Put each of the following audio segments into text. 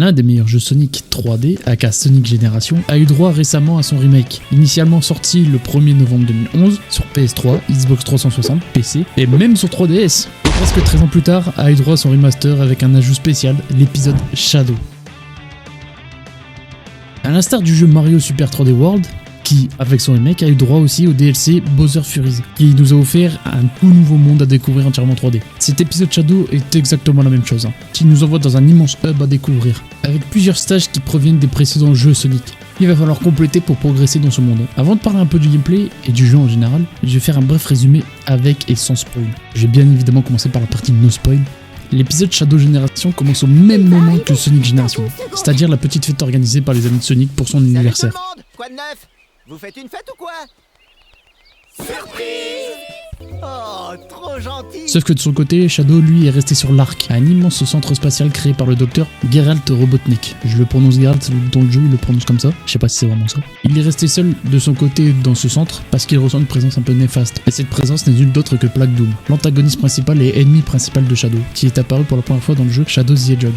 L'un des meilleurs jeux Sonic 3D, aka Sonic Generation, a eu droit récemment à son remake. Initialement sorti le 1er novembre 2011 sur PS3, Xbox 360, PC et même sur 3DS. Et presque 13 ans plus tard, a eu droit à son remaster avec un ajout spécial, l'épisode Shadow. A l'instar du jeu Mario Super 3D World, qui, avec son remake, a eu droit aussi au DLC Bowser Furies, qui nous a offert un tout nouveau monde à découvrir entièrement 3D. Cet épisode Shadow est exactement la même chose, qui nous envoie dans un immense hub à découvrir, avec plusieurs stages qui proviennent des précédents jeux Sonic. Il va falloir compléter pour progresser dans ce monde. Avant de parler un peu du gameplay et du jeu en général, je vais faire un bref résumé avec et sans spoil. Je vais bien évidemment commencer par la partie no spoil. L'épisode Shadow Generation commence au même moment que Sonic Generation, c'est-à-dire la petite fête organisée par les amis de Sonic pour son anniversaire. Quoi de neuf? Vous faites une fête ou quoi? Surprise! Oh, trop gentil! Sauf que de son côté, Shadow lui est resté sur l'Ark, un immense centre spatial créé par le docteur Geralt Robotnik. Je le prononce Geralt, dans le jeu il le prononce comme ça, je sais pas si c'est vraiment ça. Il est resté seul de son côté dans ce centre parce qu'il ressent une présence un peu néfaste. Et cette présence n'est nulle d'autre que Black Doom, l'antagoniste principal et ennemi principal de Shadow, qui est apparu pour la première fois dans le jeu Shadow the Hedgehog.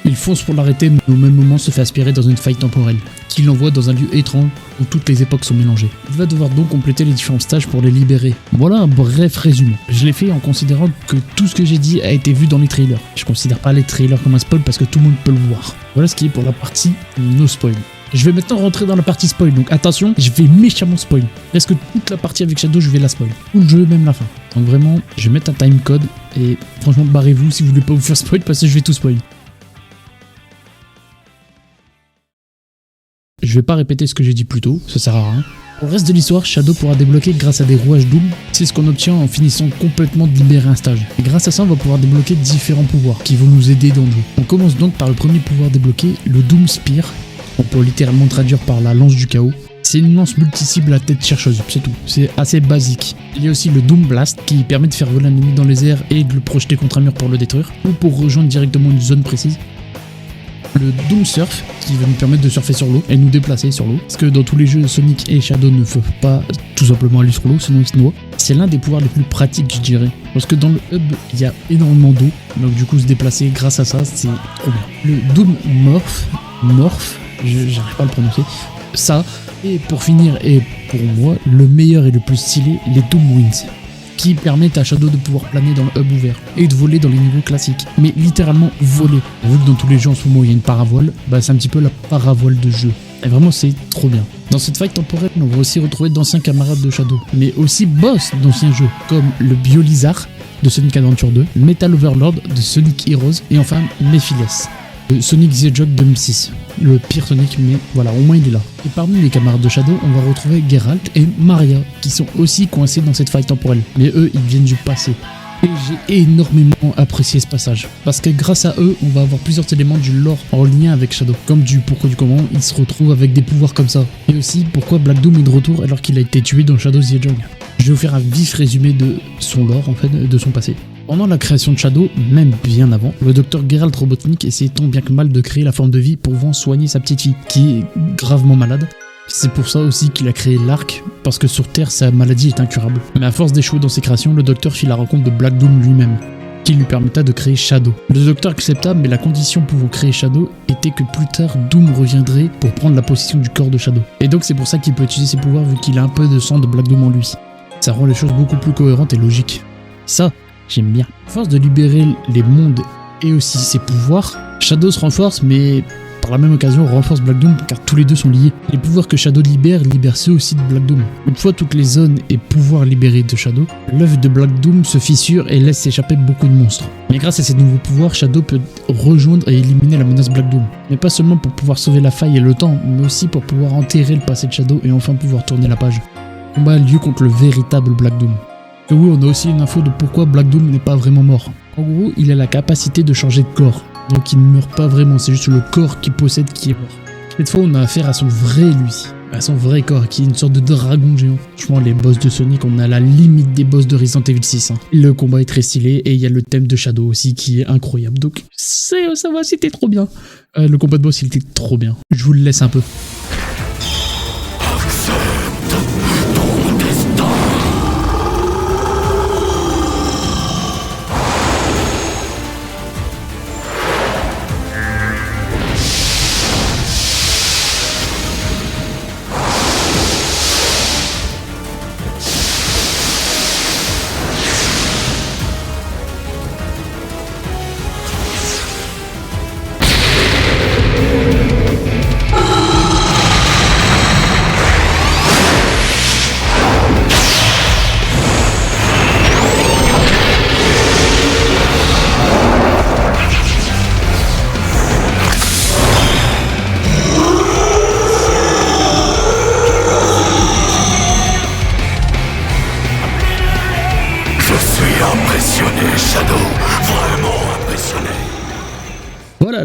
Il fonce pour l'arrêter, mais au même moment se fait aspirer dans une faille temporelle, qui l'envoie dans un lieu étrange où toutes les époques sont mélangées. Il va devoir donc compléter les différents stages pour les libérer. Voilà un bref résumé. Je l'ai fait en considérant que tout ce que j'ai dit a été vu dans les trailers. Je considère pas les trailers comme un spoil parce que tout le monde peut le voir. Voilà ce qui est pour la partie no spoil. Je vais maintenant rentrer dans la partie spoil, donc attention, je vais méchamment spoil. Presque toute la partie avec Shadow, je vais la spoil. Tout le jeu, même la fin. Donc vraiment, je vais mettre un timecode et franchement, barrez-vous si vous voulez pas vous faire spoil parce que je vais tout spoil. Je vais pas répéter ce que j'ai dit plus tôt, ça sert à rien. Pour le reste de l'histoire, Shadow pourra débloquer grâce à des rouages Doom, c'est ce qu'on obtient en finissant complètement de libérer un stage. Et grâce à ça, on va pouvoir débloquer différents pouvoirs qui vont nous aider dans le jeu. On commence donc par le premier pouvoir débloqué, le Doom Spear. On peut littéralement traduire par la lance du chaos. C'est une lance multi-cible à tête chercheuse, c'est tout. C'est assez basique. Il y a aussi le Doom Blast qui permet de faire voler un ennemi dans les airs et de le projeter contre un mur pour le détruire, ou pour rejoindre directement une zone précise. Le Doom Surf qui va nous permettre de surfer sur l'eau et nous déplacer sur l'eau, parce que dans tous les jeux Sonic et Shadow ne peuvent pas tout simplement aller sur l'eau sinon ils se noient. C'est l'un des pouvoirs les plus pratiques, je dirais, parce que dans le hub il y a énormément d'eau, donc du coup se déplacer grâce à ça c'est trop bien. Le Doom Morph, j'arrive pas à le prononcer, ça, et pour finir et pour moi le meilleur et le plus stylé, les Doom Wings, qui permettent à Shadow de pouvoir planer dans le hub ouvert et de voler dans les niveaux classiques, mais littéralement voler. Vu que dans tous les jeux en ce moment il y a une paravoile, bah c'est un petit peu la paravoile de jeu. Et vraiment c'est trop bien. Dans cette faille temporelle, on va aussi retrouver d'anciens camarades de Shadow, mais aussi boss d'anciens jeux, comme le Biolizard de Sonic Adventure 2, Metal Overlord de Sonic Heroes, et enfin Mephiles de Sonic the Hedgehog 2006. Le pire Sonic, mais voilà, au moins il est là. Et parmi les camarades de Shadow, on va retrouver Geralt et Maria, qui sont aussi coincés dans cette faille temporelle. Mais eux, ils viennent du passé. Et j'ai énormément apprécié ce passage, parce que grâce à eux, on va avoir plusieurs éléments du lore en lien avec Shadow, comme du pourquoi du comment il se retrouve avec des pouvoirs comme ça, et aussi pourquoi Black Doom est de retour alors qu'il a été tué dans Shadow the Hedgehog. Je vais vous faire un vif résumé de son lore, en fait, de son passé. Pendant la création de Shadow, même bien avant, le docteur Geralt Robotnik essayait tant bien que mal de créer la forme de vie pour pouvoir soigner sa petite fille, qui est gravement malade. C'est pour ça aussi qu'il a créé l'Ark, parce que sur Terre, sa maladie est incurable. Mais à force d'échouer dans ses créations, le docteur fit la rencontre de Black Doom lui-même, qui lui permetta de créer Shadow. Le docteur accepta, mais la condition pouvant créer Shadow était que plus tard, Doom reviendrait pour prendre la possession du corps de Shadow. Et donc c'est pour ça qu'il peut utiliser ses pouvoirs vu qu'il a un peu de sang de Black Doom en lui. Ça rend les choses beaucoup plus cohérentes et logiques. Ça, j'aime bien. À force de libérer les mondes et aussi ses pouvoirs, Shadow se renforce, mais par la même occasion renforce Black Doom car tous les deux sont liés. Les pouvoirs que Shadow libère ceux aussi de Black Doom. Une fois toutes les zones et pouvoirs libérés de Shadow, l'œuf de Black Doom se fissure et laisse s'échapper beaucoup de monstres. Mais grâce à ces nouveaux pouvoirs, Shadow peut rejoindre et éliminer la menace Black Doom. Mais pas seulement pour pouvoir sauver la faille et le temps, mais aussi pour pouvoir enterrer le passé de Shadow et enfin pouvoir tourner la page. Le combat a lieu contre le véritable Black Doom. Et oui, on a aussi une info de pourquoi Black Doom n'est pas vraiment mort. En gros, il a la capacité de changer de corps. Donc il ne meurt pas vraiment, c'est juste le corps qu'il possède qui est mort. Cette fois, on a affaire à son vrai lui, à son vrai corps, qui est une sorte de dragon géant. Franchement, les boss de Sonic, on a la limite des boss de Resident Evil 6. Le combat est très stylé, et il y a le thème de Shadow aussi qui est incroyable. Donc ça va, c'était trop bien. Le combat de boss, il était trop bien. Je vous le laisse un peu.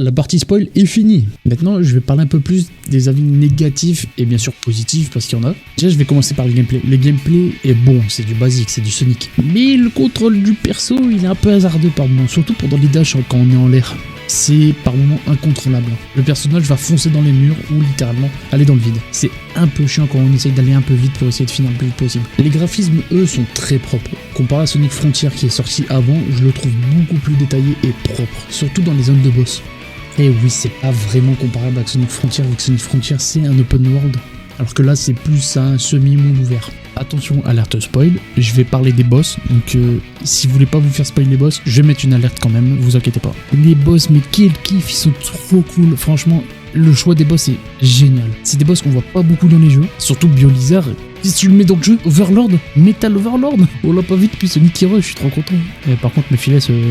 la partie spoil est finie. Maintenant, je vais parler un peu plus des avis négatifs et bien sûr positifs parce qu'il y en a. Déjà, je vais commencer par le gameplay. Le gameplay est bon, c'est du basique, c'est du Sonic. Mais le contrôle du perso, il est un peu hasardeux par moments, surtout pendant les dashs quand on est en l'air. C'est par moments incontrôlable. Le personnage va foncer dans les murs ou littéralement aller dans le vide. C'est un peu chiant quand on essaye d'aller un peu vite pour essayer de finir le plus vite possible. Les graphismes, eux, sont très propres. Comparé à Sonic Frontier qui est sorti avant, je le trouve beaucoup plus détaillé et propre, surtout dans les zones de boss. Et oui, c'est pas vraiment comparable à Sonic Frontier, vu que Sonic Frontier c'est un open world, alors que là c'est plus un semi-monde ouvert. Attention, alerte spoil, je vais parler des boss, donc si vous voulez pas vous faire spoil les boss, je vais mettre une alerte quand même, vous inquiétez pas. Les boss, mais quel kiff, ils sont trop cool, franchement, le choix des boss est génial. C'est des boss qu'on voit pas beaucoup dans les jeux, surtout Biolizard. Si tu le mets dans le jeu, Overlord, Metal Overlord, on l'a pas vu depuis Sonic Heroes, je suis trop content. Et par contre, Mephiles, lui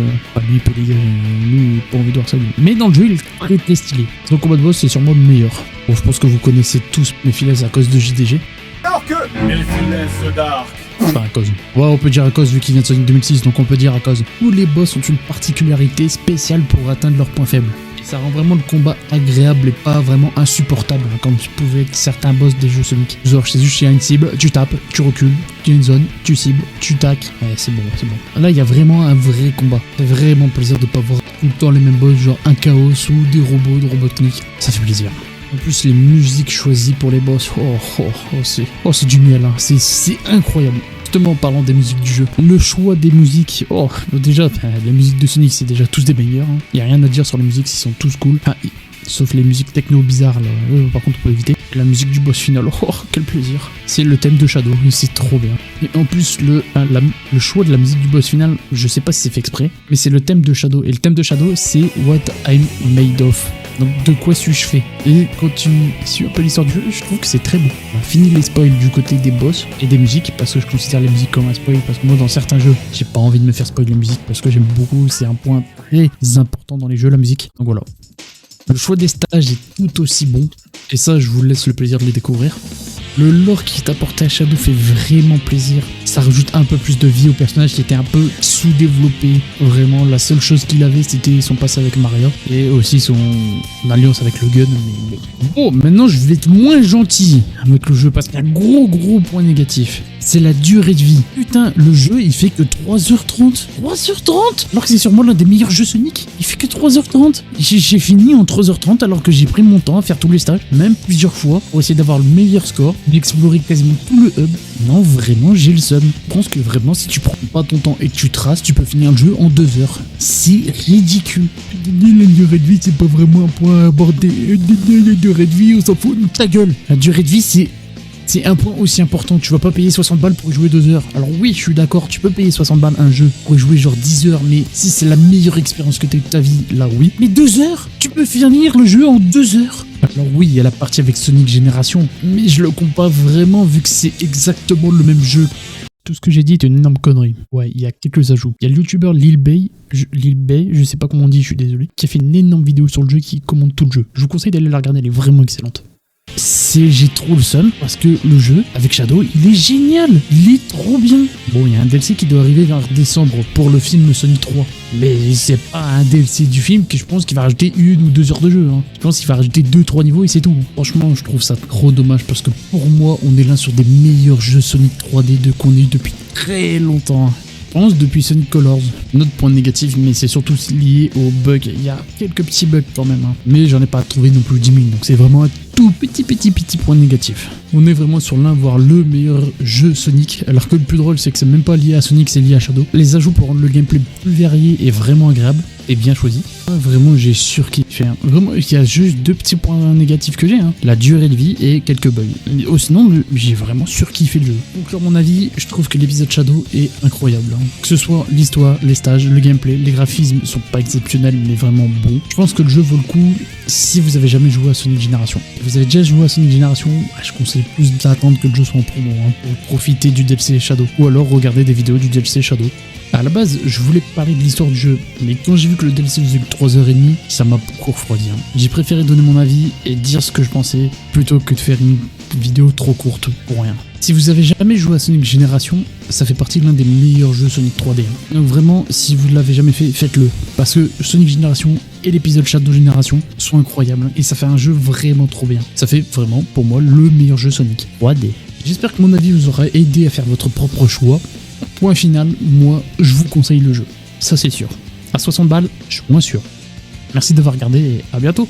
il peut dégager, lui il a pas envie de voir ça lui. Mais dans le jeu, il est très stylé. Son combat de boss, c'est sûrement le meilleur. Bon, je pense que vous connaissez tous Mephiles à cause de JDG. Alors que Mephiles Dark. Enfin, à cause. Ouais, on peut dire à cause vu qu'il vient de Sonic 2006, donc on peut dire à cause. Tous les boss ont une particularité spéciale pour atteindre leur point faible. Ça rend vraiment le combat agréable et pas vraiment insupportable, comme pouvaient être certains boss des jeux Sonic. Genre, c'est juste, il y a une cible, tu tapes, tu recules, tu as une zone, tu cibles, tu tacs. Ouais, c'est bon, c'est bon. Là, il y a vraiment un vrai combat. Ça fait vraiment plaisir de pas voir tout le temps les mêmes boss, genre un chaos ou des robots de Robotnik. Ça fait plaisir. En plus, les musiques choisies pour les boss, c'est du miel, hein. C'est incroyable. Justement en parlant des musiques du jeu, le choix des musiques, déjà, les musiques de Sonic c'est déjà tous des bangers, hein. Y a rien à dire sur les musiques, ils sont tous cool, sauf les musiques techno bizarres là, par contre on peut éviter. La musique du boss final, quel plaisir. C'est le thème de Shadow, c'est trop bien. Et en plus le choix de la musique du boss final, je sais pas si c'est fait exprès, mais c'est le thème de Shadow, et le thème de Shadow c'est What I'm Made Of. Donc de quoi suis-je fait? Et quand tu suis un peu l'histoire du jeu, je trouve que c'est très beau. On a fini les spoils du côté des boss et des musiques, parce que je considère les musiques comme un spoil, parce que moi dans certains jeux, j'ai pas envie de me faire spoil les musiques, parce que j'aime beaucoup, c'est un point très important dans les jeux, la musique. Donc voilà. Le choix des stages est tout aussi bon, et ça je vous laisse le plaisir de les découvrir. Le lore qui est apporté à Shadow fait vraiment plaisir. Ça rajoute un peu plus de vie au personnage qui était un peu sous-développé. Vraiment, la seule chose qu'il avait, c'était son passé avec Mario. Et aussi son alliance avec le gun. Mais bon, maintenant je vais être moins gentil avec le jeu parce qu'il y a un gros point négatif. C'est la durée de vie. Putain, le jeu il fait que 3h30. 3h30 alors que c'est sûrement l'un des meilleurs jeux Sonic. Il fait que 3h30. J'ai fini en 3h30 alors que j'ai pris mon temps à faire tous les stages, même plusieurs fois, pour essayer d'avoir le meilleur score, d'explorer quasiment tout le hub. Non, vraiment, j'ai le seum. Je pense que vraiment, si tu prends pas ton temps et que tu traces, tu peux finir le jeu en 2 heures. C'est ridicule. La durée de vie, c'est pas vraiment un point à aborder. La durée de vie, on s'en fout. Ta gueule. La durée de vie, c'est un point aussi important. Tu vas pas payer 60 balles pour y jouer 2 heures. Alors oui, je suis d'accord, tu peux payer 60 balles un jeu pour y jouer genre 10 heures, mais si c'est la meilleure expérience que t'as eu de ta vie, là oui. Mais 2 heures, tu peux finir le jeu en 2 heures. Alors oui, il y a la partie avec Sonic Génération, mais je le compte pas vraiment vu que c'est exactement le même jeu. Tout ce que j'ai dit est une énorme connerie. Ouais, il y a quelques ajouts. Il y a le youtubeur Lil Bay, je sais pas comment on dit, je suis désolé, qui a fait une énorme vidéo sur le jeu qui commente tout le jeu. Je vous conseille d'aller la regarder, elle est vraiment excellente. J'ai trop le seum parce que le jeu avec Shadow il est génial, il est trop bien. Bon, il y a un DLC qui doit arriver vers décembre pour le film Sonic 3, mais c'est pas un DLC du film que je pense qu'il va rajouter 1 ou 2 heures de jeu, hein. Je pense qu'il va rajouter 2-3 niveaux et c'est tout. Franchement, je trouve ça trop dommage parce que pour moi on est l'un sur des meilleurs jeux Sonic 3D qu'on ait eu depuis très longtemps. Je pense depuis Sonic Colors. Notre point négatif, mais c'est surtout lié aux bugs. Il y a quelques petits bugs quand même, hein. Mais j'en ai pas trouvé non plus 10 000, donc c'est vraiment un tout petit point négatif. On est vraiment sur l'un, voire le meilleur jeu Sonic, alors que le plus drôle c'est que c'est même pas lié à Sonic, c'est lié à Shadow. Les ajouts pour rendre le gameplay plus varié et vraiment agréable, et bien choisi. Vraiment j'ai surkiffé, hein. Vraiment il y a juste 2 petits points négatifs que j'ai, hein. La durée de vie et quelques bugs. Sinon j'ai vraiment surkiffé le jeu. Donc à mon avis, je trouve que l'épisode Shadow est incroyable, hein. Que ce soit l'histoire, les stages, le gameplay, les graphismes sont pas exceptionnels mais vraiment bons. Je pense que le jeu vaut le coup si vous avez jamais joué à Sonic Génération. Si vous avez déjà joué à Sonic Génération, je conseille plus d'attendre que le jeu soit en promo, hein, pour profiter du DLC Shadow. Ou alors regarder des vidéos du DLC Shadow. À la base, je voulais parler de l'histoire du jeu, mais quand j'ai vu que le DLC faisait 3h30, ça m'a beaucoup refroidi, hein. J'ai préféré donner mon avis et dire ce que je pensais, plutôt que de faire une vidéo trop courte pour rien. Si vous avez jamais joué à Sonic Génération, ça fait partie de l'un des meilleurs jeux Sonic 3D, hein. Donc vraiment, si vous ne l'avez jamais fait, faites-le. Parce que Sonic Génération et l'épisode Shadow Génération sont incroyables et ça fait un jeu vraiment trop bien. Ça fait vraiment pour moi le meilleur jeu Sonic 3D. J'espère que mon avis vous aura aidé à faire votre propre choix. Point final, moi je vous conseille le jeu, ça c'est sûr. À 60 balles, je suis moins sûr. Merci d'avoir regardé et à bientôt.